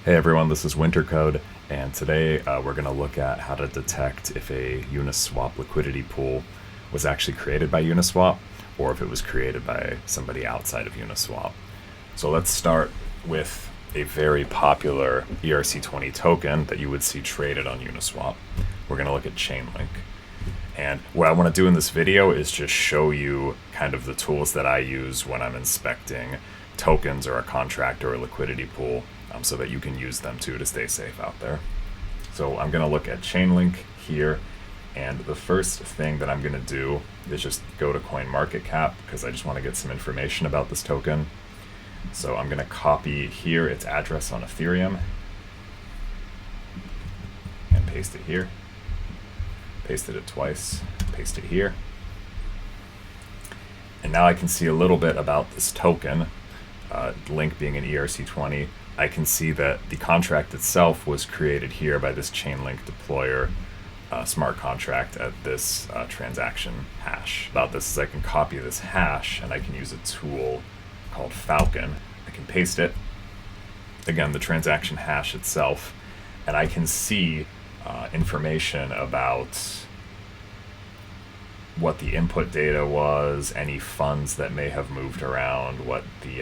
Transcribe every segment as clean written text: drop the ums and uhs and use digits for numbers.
Hey everyone, this is Wintercode, and today we're going to look at how to detect if a Uniswap liquidity pool was actually created by Uniswap or if it was created by somebody outside of Uniswap. So let's start with a very popular ERC20 token that you would see traded on Uniswap. We're going to look at Chainlink. And what I want to do in this video is just show you kind of the tools that I use when I'm inspecting tokens or a contract or a liquidity pool, so that you can use them too to stay safe out there. So I'm going to look at Chainlink here, and the first thing that I'm going to do is just go to CoinMarketCap because I just want to get some information about this token. So I'm going to copy here its address on Ethereum and paste it here. Pasted it twice, paste it here. And now I can see a little bit about this token, Link being an ERC20. I can see that the contract itself was created here by this Chainlink deployer smart contract at this transaction hash. About this is I can copy this hash and I can use a tool called Falcon. I can paste it, again, the transaction hash itself, and I can see information about what the input data was, any funds that may have moved around, what the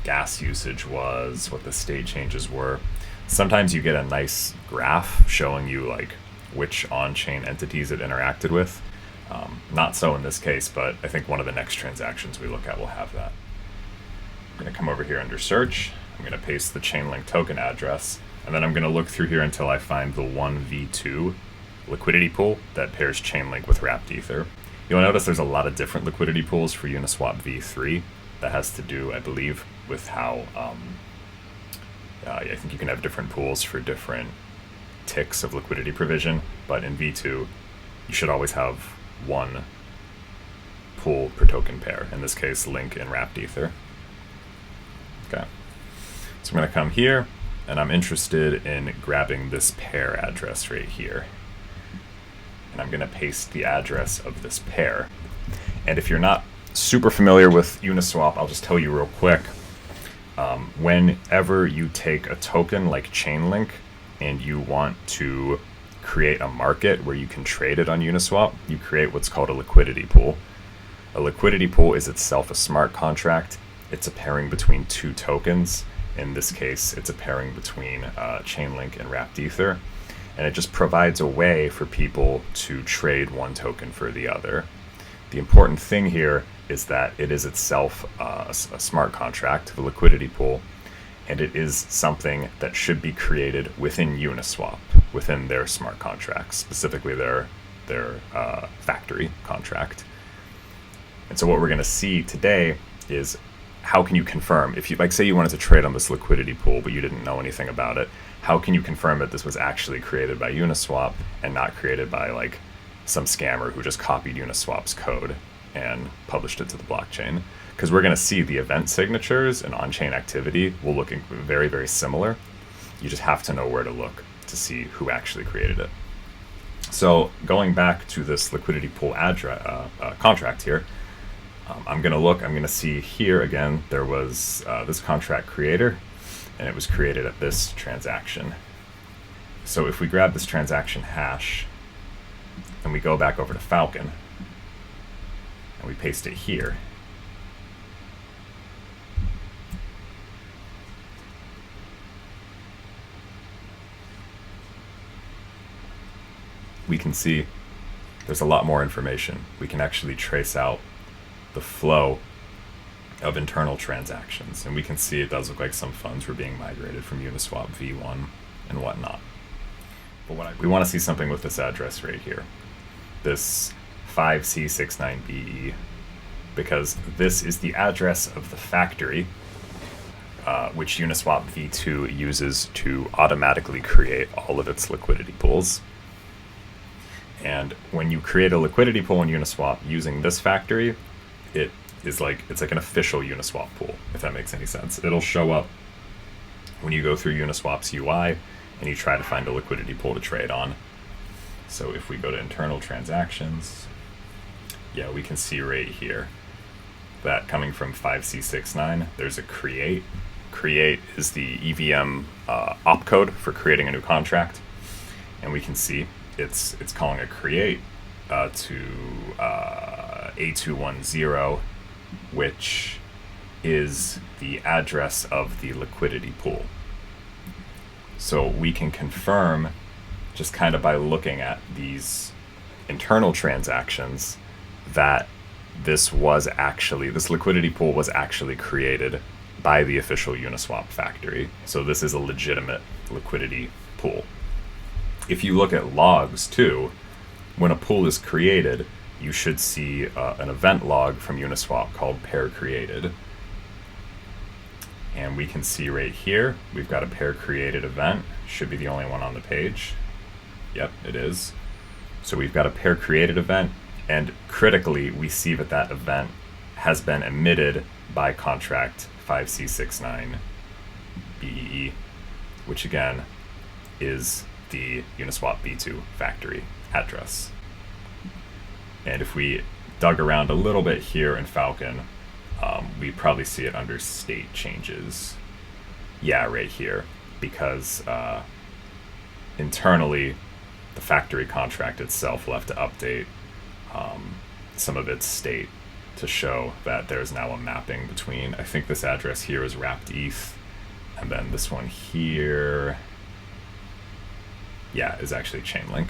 gas usage was, what the state changes were. Sometimes you get a nice graph showing you like which on-chain entities it interacted with. Not so in this case, but I think one of the next transactions we look at will have that. I'm going to come over here under search. I'm going to paste the Chainlink token address, and then I'm going to look through here until I find the 1v2 liquidity pool that pairs Chainlink with wrapped Ether. You'll notice there's a lot of different liquidity pools for Uniswap v3. That has to do, I believe, with how I think you can have different pools for different ticks of liquidity provision, but in v2 you should always have one pool per token pair, in this case Link and wrapped Ether. Okay, so I'm going to come here and I'm interested in grabbing this pair address right here. And I'm going to paste the address of this pair. And if you're not super familiar with Uniswap, I'll just tell you real quick. Whenever you take a token like Chainlink and you want to create a market where you can trade it on Uniswap, you create what's called a liquidity pool. A liquidity pool is itself a smart contract. It's a pairing between two tokens. In this case, it's a pairing between Chainlink and wrapped Ether. And it just provides a way for people to trade one token for the other. The important thing here is that it is itself a smart contract, the liquidity pool, and it is something that should be created within Uniswap, within their smart contracts, specifically their factory contract. And so what we're going to see today is how can you confirm, if you, like, say you wanted to trade on this liquidity pool but you didn't know anything about it, how can you confirm that this was actually created by Uniswap and not created by like some scammer who just copied Uniswap's code and published it to the blockchain? Because we're going to see the event signatures and on-chain activity will look very, very similar. You just have to know where to look to see who actually created it. So going back to this liquidity pool contract here, I'm going to see here again, there was this contract creator, and it was created at this transaction. So if we grab this transaction hash and we go back over to Falcon and we paste it here, we can see there's a lot more information. We can actually trace out the flow of internal transactions, and we can see it does look like some funds were being migrated from Uniswap v1 and whatnot. But we want to see something with this address right here, this 5C69BE, because this is the address of the factory which Uniswap v2 uses to automatically create all of its liquidity pools. And when you create a liquidity pool in Uniswap using this factory, it's like an official Uniswap pool, if that makes any sense. It'll show up when you go through Uniswap's UI and you try to find a liquidity pool to trade on. So if we go to internal transactions, yeah, we can see right here that coming from 5C69, there's a create create is the EVM opcode for creating a new contract, and we can see it's calling a create to A210, which is the address of the liquidity pool. So we can confirm just kind of by looking at these internal transactions that this liquidity pool was actually created by the official Uniswap factory. So this is a legitimate liquidity pool. If you look at logs too, when a pool is created, you should see an event log from Uniswap called pair created. And we can see right here, we've got a pair created event. Should be the only one on the page. Yep, it is. So we've got a pair created event, and critically, we see that that event has been emitted by contract 5C69 BEE, which again is the Uniswap V2 factory address. And if we dug around a little bit here in Falcon, we probably see it under state changes. Yeah, right here, because internally, the factory contract itself will have to update some of its state to show that there's now a mapping between, I think this address here is wrapped ETH, and then this one here, yeah, is actually Chainlink.